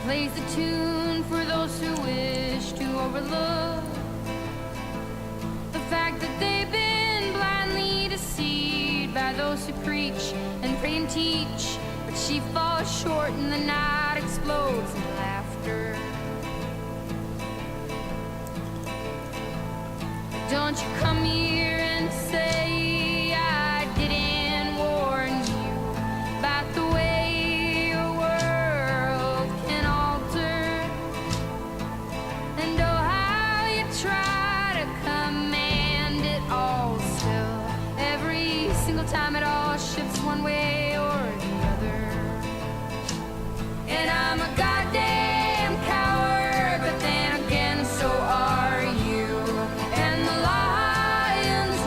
plays a tune for those who wish to overlook the fact that they've been blindly deceived by those who preach and pray and teach. But she falls short and the night explodes in laughter. Don't you come here and say I didn't warn you about the way your world can alter, and oh how you try to command it all. Still, every single time it all shifts one way or the other. And I'm a goddamn coward, but then again so are you. And the lions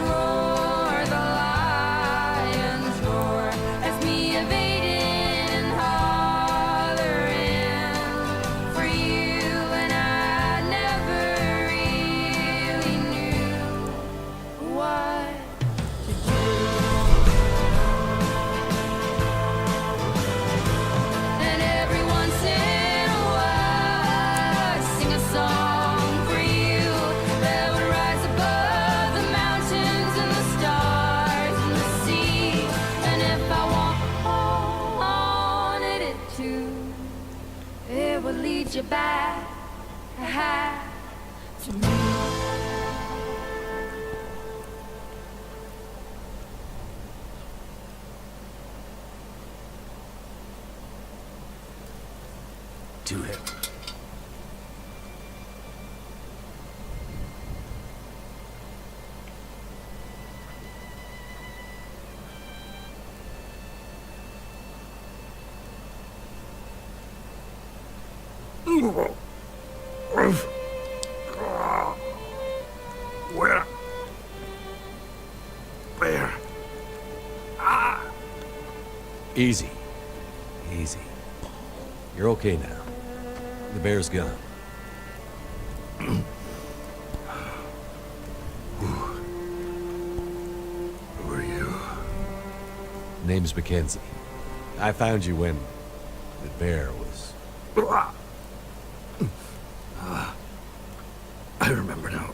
roar as me evading and hollering for you. And I never really knew what to do. And every once in a while I'd sing a song for you that would rise above the mountains and the stars and the sea. And if I wanted it to, it would lead you back to me. To him. Where? Where? Easy. Easy. You're okay now. The bear's gone. Who are you? Name's Mackenzie. I found you when the bear was... I remember now.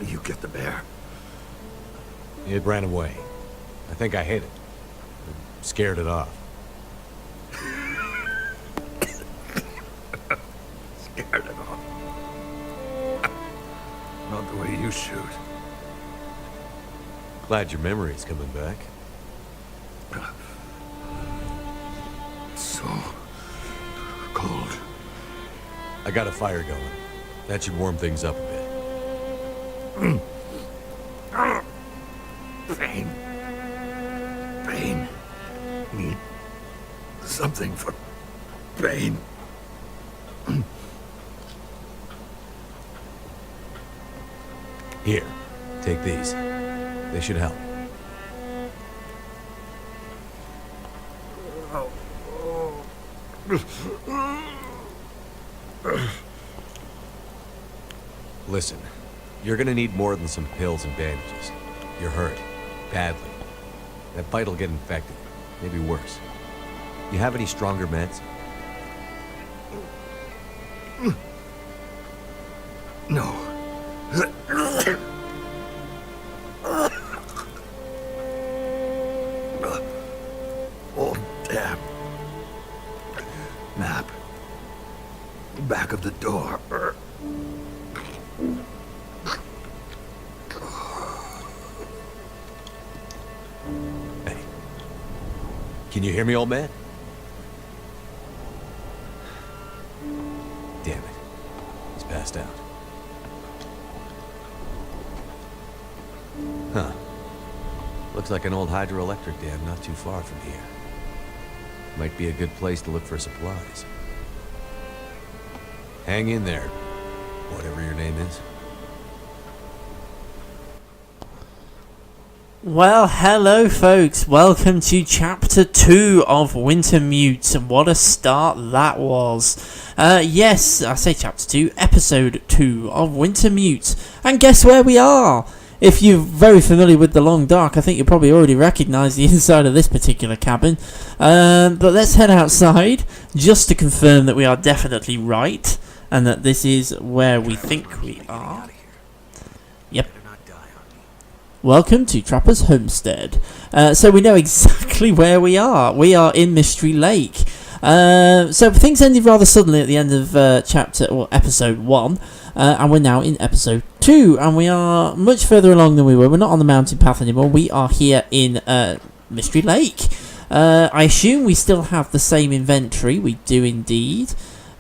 You get the bear. It ran away. I think I hit it. Scared it off. Scared it off. Not the way you shoot. Glad your memory's coming back. It's so cold. I got a fire going. That should warm things up a bit. Pain. Pain. Need something for pain. Here, take these. They should help. Listen, you're gonna need more than some pills and bandages. You're hurt. Badly. That bite'll get infected. Maybe worse. You have any stronger meds? No. Oh, damn. Map. Back of the door. Hey. Can you hear me, old man? Damn it. He's passed out. Huh. Looks like an old hydroelectric dam not too far from here. Might be a good place to look for supplies. Hang in there, whatever your name is. Well, hello folks, welcome to chapter 2 of Wintermute, and what a start that was. Yes, I say chapter 2, episode 2 of Wintermute, and guess where we are? if you're very familiar with the Long Dark, I think you probably already recognise the inside of this particular cabin. But let's head outside, just to confirm that we are definitely right, and that this is where we think we are. Yep. Welcome to Trapper's Homestead. So we know exactly where we are. We are in Mystery Lake. So things ended rather suddenly at the end of episode 1, and we're now in episode 2, and we are much further along than we were. We're not on the mountain path anymore. We are here in Mystery Lake. I assume we still have the same inventory. We do indeed,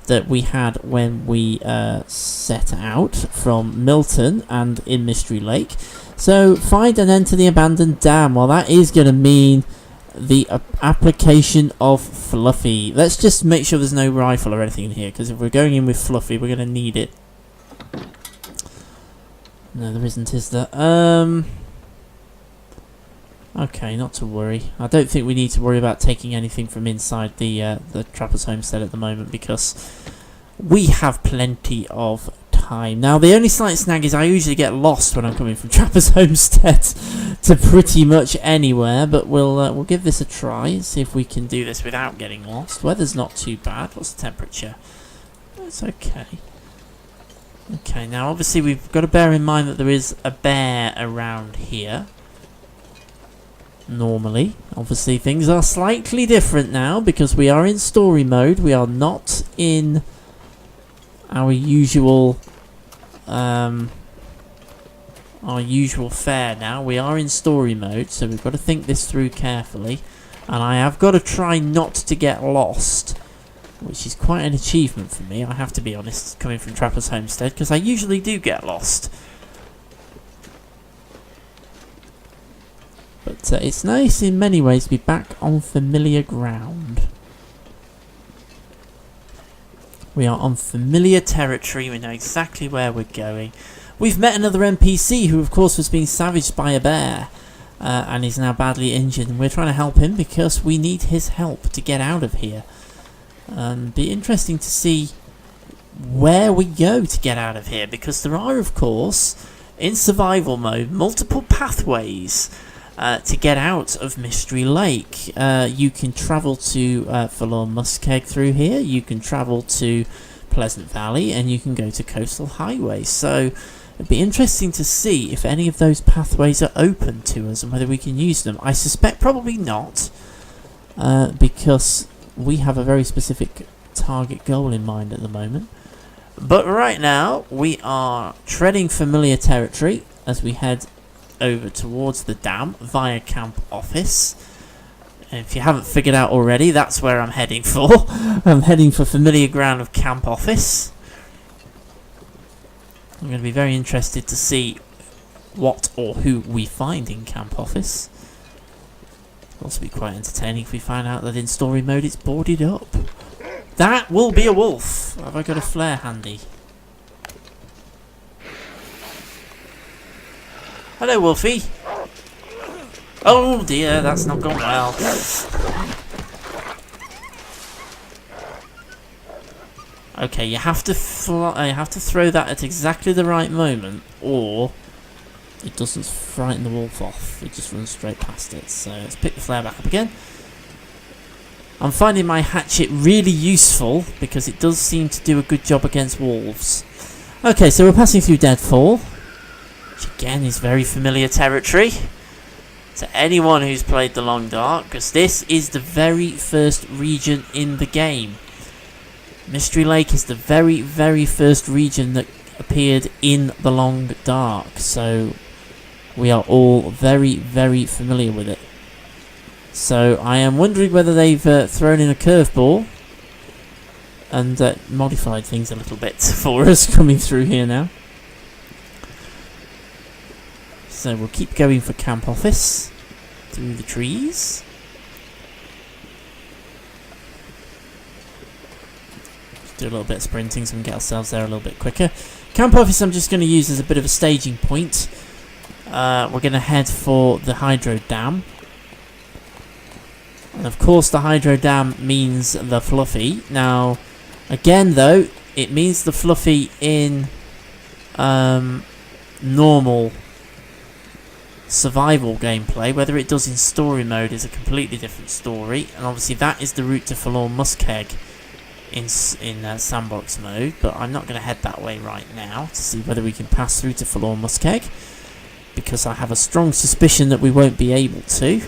that we had when we set out from Milton and in Mystery Lake. So find and enter the abandoned dam. Well, that is going to mean the application of Fluffy. Let's just make sure there's no rifle or anything in here, because if we're going in with Fluffy, we're going to need it. No, there isn't, is there? Okay, not to worry. I don't think we need to worry about taking anything from inside the Trapper's Homestead at the moment, because we have plenty of time. Now, the only slight snag is I usually get lost when I'm coming from Trapper's Homestead to pretty much anywhere, but we'll give this a try, see if we can do this without getting lost. Weather's not too bad. What's the temperature? It's okay. Okay, now obviously we've got to bear in mind that there is a bear around here. Normally, obviously things are slightly different now because we are in story mode. We are not in our usual fare now. We are in story mode, so we've got to think this through carefully, and I have got to try not to get lost, which is quite an achievement for me, I have to be honest, coming from Trapper's Homestead, because I usually do get lost. But it's nice in many ways to be back on familiar ground. We are on familiar territory, we know exactly where we're going. We've met another NPC who of course was being savaged by a bear and is now badly injured, and we're trying to help him because we need his help to get out of here. Be interesting to see where we go to get out of here, because there are of course in survival mode multiple pathways to get out of Mystery Lake. You can travel to Forlorn Muskeg through here, you can travel to Pleasant Valley, and you can go to Coastal Highway. So it'd be interesting to see if any of those pathways are open to us and whether we can use them. I suspect probably not, because we have a very specific target goal in mind at the moment. But right now we are treading familiar territory as we head over towards the dam via Camp Office. And if you haven't figured out already, that's where I'm heading for. I'm heading for familiar ground of Camp Office. I'm going to be very interested to see what or who we find in Camp Office. It'll also be quite entertaining if we find out that in story mode it's boarded up. That will be a wolf. Have I got a flare handy? Hello, Wolfie. Oh dear, that's not gone well. Okay, you have to throw that at exactly the right moment, or it doesn't frighten the wolf off. It just runs straight past it. So let's pick the flare back up again. I'm finding my hatchet really useful because it does seem to do a good job against wolves. Okay, so we're passing through Deadfall, which again is very familiar territory to anyone who's played the Long Dark, because this is the very first region in the game. Mystery Lake is the very, very first region that appeared in the Long Dark, so we are all very, very familiar with it. So I am wondering whether they've thrown in a curveball and modified things a little bit for us coming through here now. So we'll keep going for Camp Office through the trees. Just do a little bit of sprinting so we can get ourselves there a little bit quicker. Camp Office I'm just going to use as a bit of a staging point. We're going to head for the Hydro Dam. And of course the Hydro Dam means the Fluffy. Now, again though, it means the Fluffy in normal survival gameplay. Whether it does in story mode is a completely different story, and obviously that is the route to Forlorn Muskeg in sandbox mode, but I'm not going to head that way right now to see whether we can pass through to Forlorn Muskeg, because I have a strong suspicion that we won't be able to.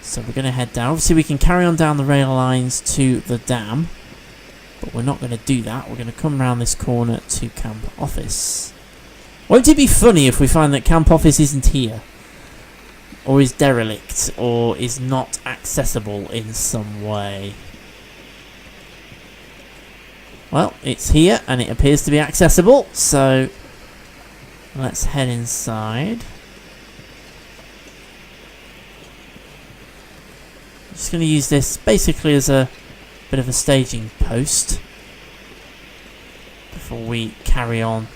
So we're going to head down. Obviously we can carry on down the rail lines to the dam, but we're not going to do that. We're going to come round this corner to Camp Office. Won't it be funny if we find that Camp Office isn't here? Or is derelict, or is not accessible in some way? Well, it's here, and it appears to be accessible, so let's head inside. I'm just going to use this basically as a bit of a staging post before we carry on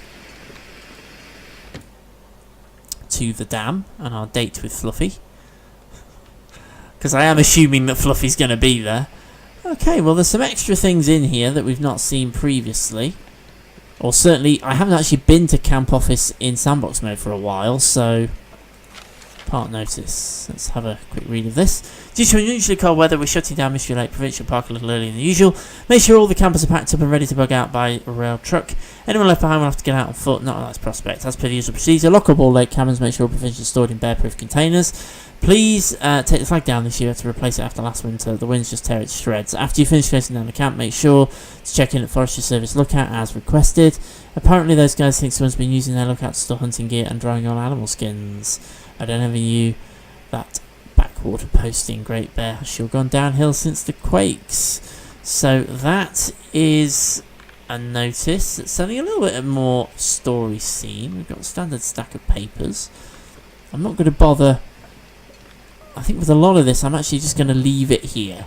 to the dam and our date with Fluffy, because I am assuming that Fluffy's going to be there. Okay, well there's some extra things in here that we've not seen previously, or certainly I haven't actually been to Camp Office in sandbox mode for a while, so part notice. Let's have a quick read of this. Due to unusually cold weather, we're shutting down Mystery Lake Provincial Park a little earlier than usual. Make sure all the campers are packed up and ready to bug out by a rail truck. Anyone left behind will have to get out on foot, not a nice prospect. As per the usual procedure, lock up all lake cabins, make sure all provisions are stored in bear-proof containers. Please take the flag down this year to replace it after last winter. The winds just tear it to shreds. After you finish closing down the camp, make sure to check in at Forestry Service Lookout as requested. Apparently those guys think someone's been using their lookout to store hunting gear and drying on animal skins. I don't ever knew that backwater posting Great Bear has sure gone downhill since the quakes. So that is a notice. It's selling a little bit more story scene. We've got a standard stack of papers. I'm not going to bother. I think with a lot of this I'm actually just going to leave it here.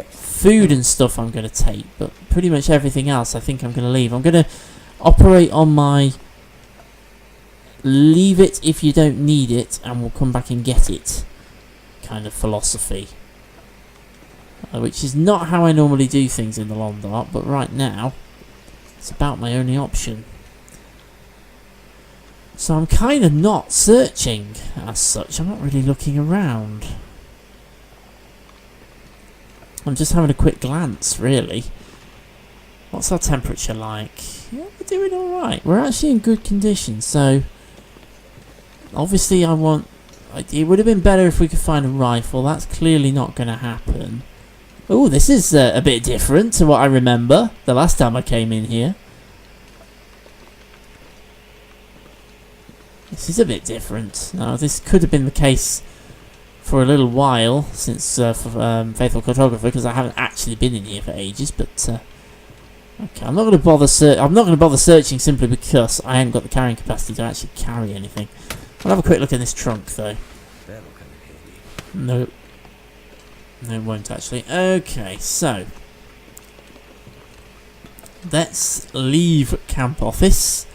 Food and stuff I'm going to take, but pretty much everything else I think I'm going to leave. I'm going to operate on my leave it if you don't need it and we'll come back and get it kind of philosophy, which is not how I normally do things in the Londart, but right now it's about my only option. So I'm kind of not searching as such. I'm not really looking around. I'm just having a quick glance, really. What's our temperature like? Yeah, we're doing alright. We're actually in good condition, so obviously I want... It would have been better if we could find a rifle. That's clearly not going to happen. Oh, this is a bit different to what I remember the last time I came in here. This is a bit different. Now, this could have been the case for a little while since Faithful Cartographer, because I haven't actually been in here for ages. But okay, I'm not going to bother. I'm not going to bother searching simply because I haven't got the carrying capacity to actually carry anything. I'll have a quick look in this trunk, though. That'll come in handy. No, it won't actually. Okay, so let's leave Camp Office.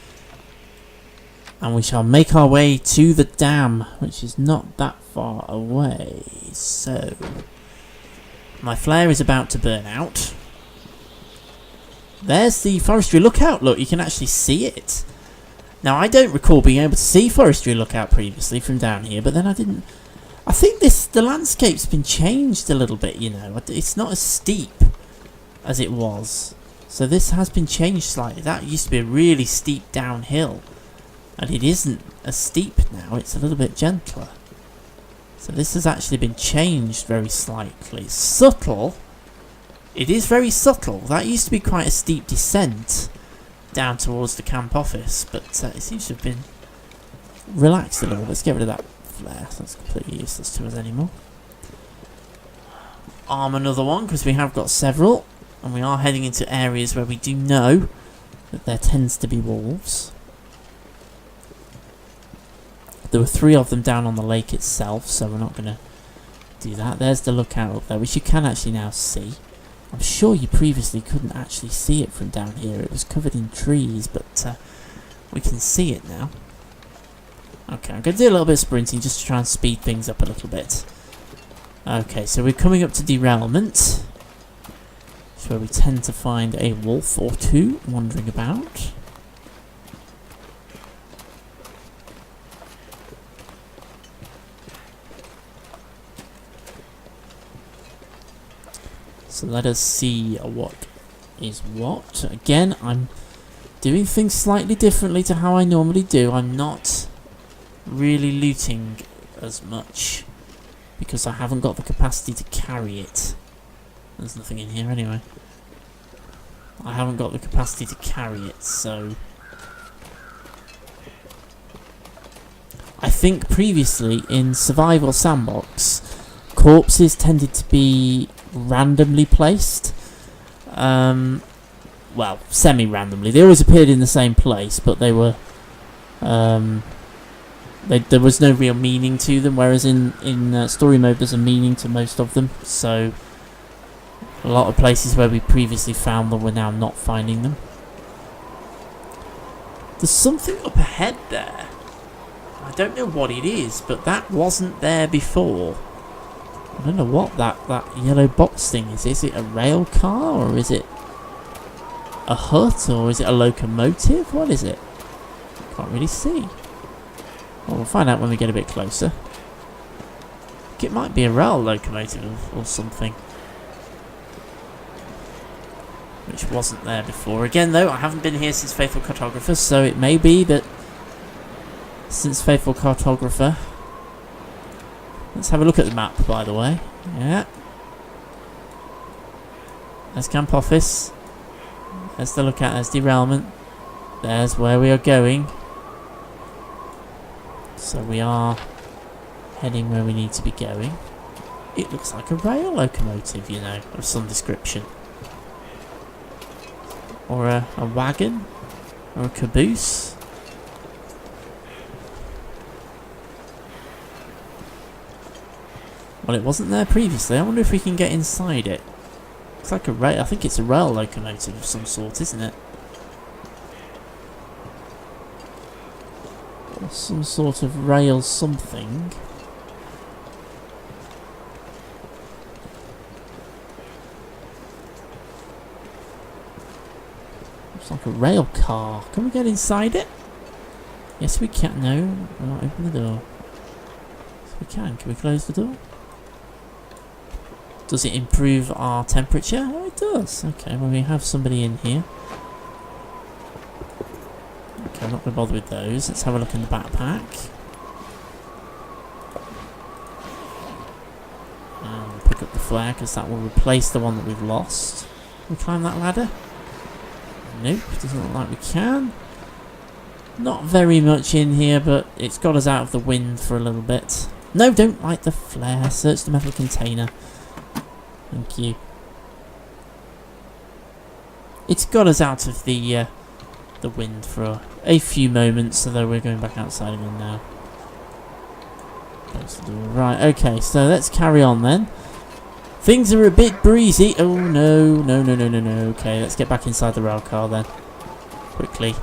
And we shall make our way to the dam, which is not that far away. So, my flare is about to burn out. There's the Forestry Lookout. Look, you can actually see it. Now, I don't recall being able to see Forestry Lookout previously from down here, but then I didn't... I think the landscape's been changed a little bit, you know. It's not as steep as it was. So this has been changed slightly. That used to be a really steep downhill. And it isn't as steep now, it's a little bit gentler. So this has actually been changed very slightly. Subtle. It is very subtle. That used to be quite a steep descent down towards the Camp Office, but it seems to have been relaxed a little. Let's get rid of that flare. That's completely useless to us anymore. Arm another one, because we have got several. And we are heading into areas where we do know that there tends to be wolves. There were 3 of them down on the lake itself, so we're not going to do that. There's the lookout up there, which you can actually now see. I'm sure you previously couldn't actually see it from down here. It was covered in trees, but we can see it now. Okay, I'm going to do a little bit of sprinting just to try and speed things up a little bit. Okay, so we're coming up to derailment. It's where we tend to find a wolf or 2 wandering about. So let us see what is what. Again, I'm doing things slightly differently to how I normally do. I'm not really looting as much because I haven't got the capacity to carry it. There's nothing in here anyway. I haven't got the capacity to carry it, so I think previously in Survival Sandbox, corpses tended to be randomly placed. Well, semi-randomly. They always appeared in the same place, but they were there was no real meaning to them, whereas in story mode there's a meaning to most of them. So a lot of places where we previously found them, we're now not finding them. There's something up ahead there. I don't know what it is, but that wasn't there before. I don't know what that yellow box thing is. Is it a rail car, or is it a hut, or is it a locomotive? What is it? Can't really see. Well, we'll find out when we get a bit closer. I think it might be a rail locomotive or something, which wasn't there before. Again, though, I haven't been here since Faithful Cartographer, so it may be that since Faithful Cartographer... Let's have a look at the map, by the way. Yeah. There's Camp Office. There's the lookout, there's derailment. There's where we are going. So we are heading where we need to be going. It looks like a rail locomotive, you know, of some description. Or a wagon. Or a caboose. Well, it wasn't there previously. I wonder if we can get inside it. Looks like a rail. I think it's a rail locomotive of some sort, isn't it? Or some sort of rail something. Looks like a rail car. Can we get inside it? Yes, we can. No, we'll not open the door. Yes, we can. Can we close the door? Does it improve our temperature? Oh, it does. Okay, well, we have somebody in here. Okay, I'm not going to bother with those. Let's have a look in the backpack. And pick up the flare, because that will replace the one that we've lost. Can we climb that ladder? Nope, doesn't look like we can. Not very much in here, but it's got us out of the wind for a little bit. No, don't light the flare. Search the metal container. Thank you. It's got us out of the wind for a few moments, although we're going back outside again now. Close the door. Right, okay, so let's carry on then. Things are a bit breezy. Oh no, no, no, no, no, no. Okay, let's get back inside the rail car then. Quickly.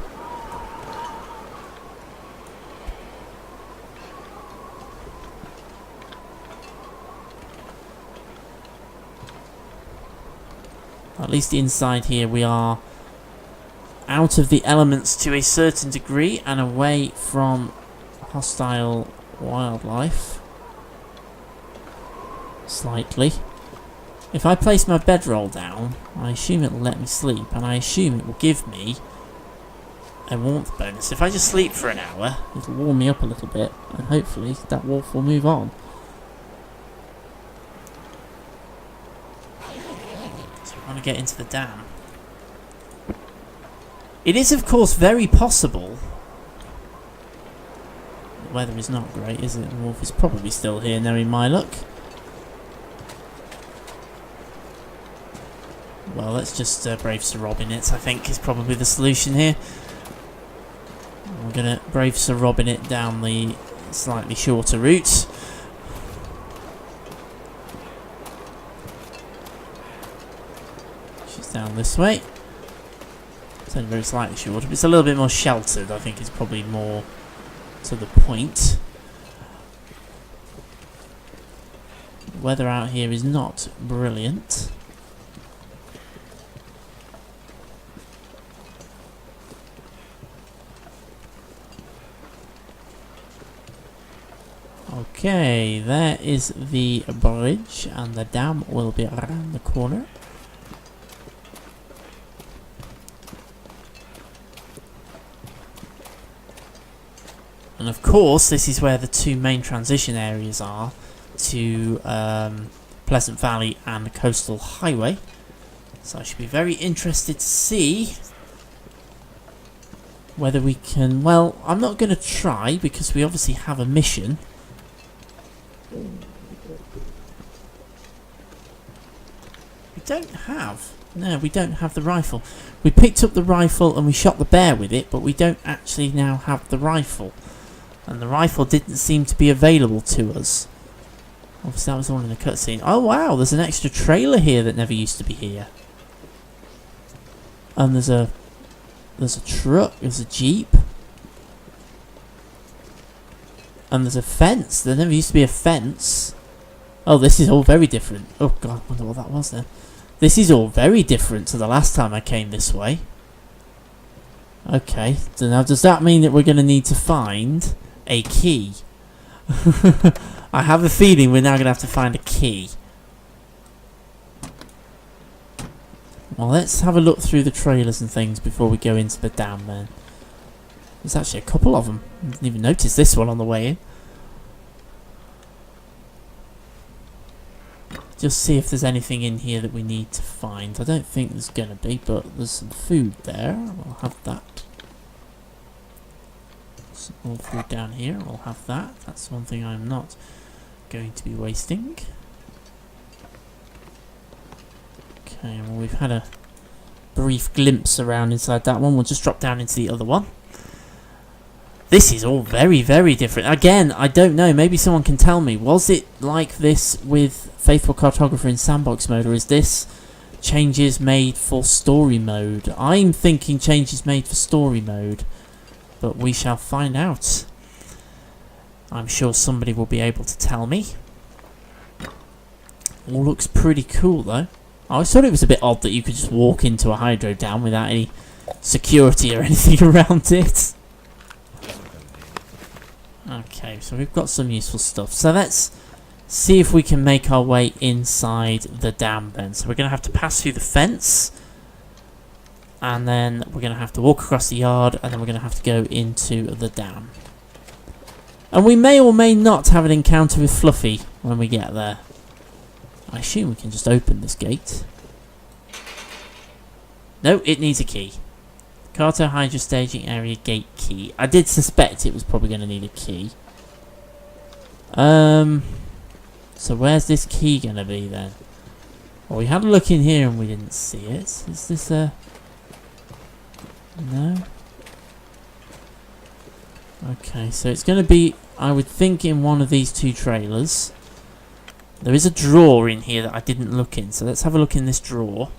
At least inside here we are out of the elements to a certain degree and away from hostile wildlife. Slightly. If I place my bedroll down, I assume it will let me sleep, and I assume it will give me a warmth bonus. If I just sleep for an hour, it'll warm me up a little bit, and hopefully that wolf will move on. To get into the dam. It is, of course, very possible. The weather is not great, is it? The wolf is probably still here, knowing my luck. Well, let's just brave Sir Robin it, I think, is probably the solution here. We're going to brave Sir Robin it down the slightly shorter route. Down this way. It's only very slightly shorter, but it's a little bit more sheltered. I think it's probably more to the point. The weather out here is not brilliant. Okay, there is the bridge, and the dam will be around the corner. And of course, this is where the two main transition areas are to Pleasant Valley and the Coastal Highway. So I should be very interested to see whether we can... Well, I'm not going to try because we obviously have a mission. We don't have... No, we don't have the rifle. We picked up the rifle and we shot the bear with it, but we don't actually now have the rifle. And the rifle didn't seem to be available to us. Obviously that was the one in the cutscene. Oh wow, there's an extra trailer here that never used to be here. And there's a truck, there's a jeep. And there's a fence. There never used to be a fence. Oh, this is all very different. Oh god, I wonder what that was then. This is all very different to the last time I came this way. Okay, so now does that mean that we're going to need to find a key? I have a feeling we're now going to have to find a key. Well, let's have a look through the trailers and things before we go into the dam then. There's actually a couple of them. I didn't even notice this one on the way in. Just see if there's anything in here that we need to find. I don't think there's going to be, but there's some food there. We'll have that. Some more food down here. We'll have that. That's one thing I'm not going to be wasting. Okay, well we've had a brief glimpse around inside that one. We'll just drop down into the other one. This is all very, very different. Again, I don't know. Maybe someone can tell me. Was it like this with Faithful Cartographer in Sandbox mode, or is this changes made for story mode? I'm thinking changes made for story mode, but we shall find out. I'm sure somebody will be able to tell me. All looks pretty cool, though. I always thought it was a bit odd that you could just walk into a hydro dam without any security or anything around it. Okay, so we've got some useful stuff. So let's see if we can make our way inside the dam then. So we're going to have to pass through the fence. And then we're going to have to walk across the yard. And then we're going to have to go into the dam. And we may or may not have an encounter with Fluffy when we get there. I assume we can just open this gate. No, it needs a key. Carter Hydro Staging Area Gate Key. I did suspect it was probably going to need a key. So where's this key going to be then? Well, we had a look in here and we didn't see it. Is this a... No? Okay, so it's going to be, I would think, in one of these two trailers. There is a drawer in here that I didn't look in, so let's have a look in this drawer.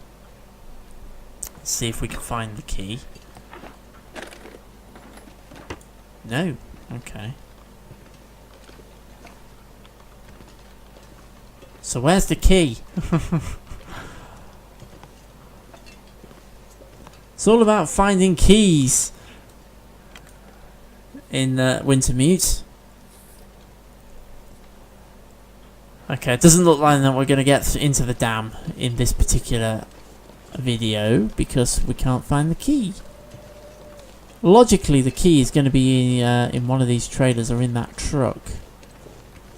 See if we can find the key. No. Okay. So where's the key? It's all about finding keys in Wintermute. Okay, it doesn't look like that we're going to get into the dam in this particular video because we can't find the key. Logically, the key is going to be in one of these trailers or in that truck.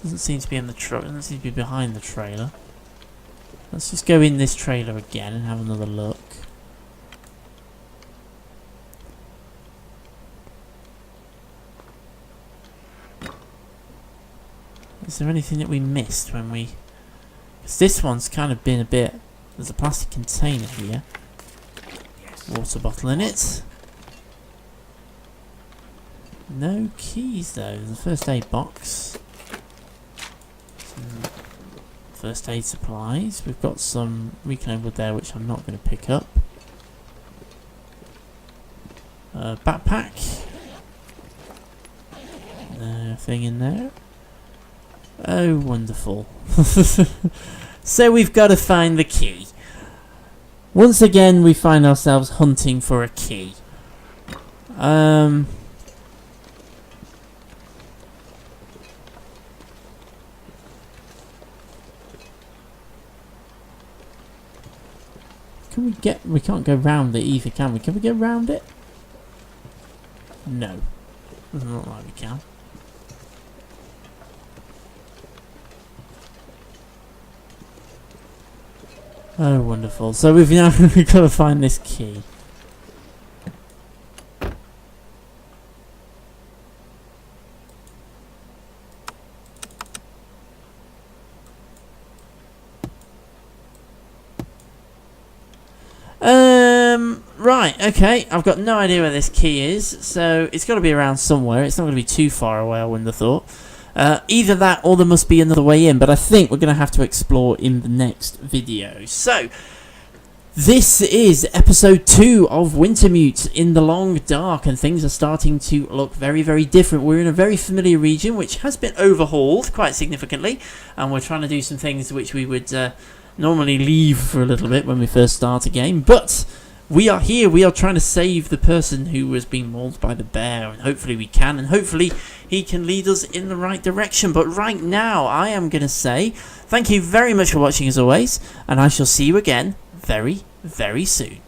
Doesn't seem to be in the truck. Doesn't seem to be behind the trailer. Let's just go in this trailer again and have another look. Is there anything that we missed when we... Because this one's kind of been a bit... There's a plastic container here. Water bottle in it. No keys though. There's a first aid box. Some first aid supplies. We've got some reclaimed wood there which I'm not going to pick up. Backpack. Nothing in there. Oh, wonderful. So we've got to find the key. Once again, we find ourselves hunting for a key. Can we get... We can't go round it either, can we? Can we go round it? No. Doesn't look like we can. Oh, wonderful. So we've now got to find this key. Right, okay, I've got no idea where this key is, so it's got to be around somewhere. It's not going to be too far away, I wouldn't have thought. Either that or there must be another way in, but I think we're going to have to explore in the next video. So, this is episode 2 of Wintermute in the Long Dark, and things are starting to look very, very different. We're in a very familiar region, which has been overhauled quite significantly, and we're trying to do some things which we would normally leave for a little bit when we first start a game, but we are here, we are trying to save the person who was being mauled by the bear, and hopefully we can, and hopefully he can lead us in the right direction. But right now, I am going to say thank you very much for watching as always, and I shall see you again very, very soon.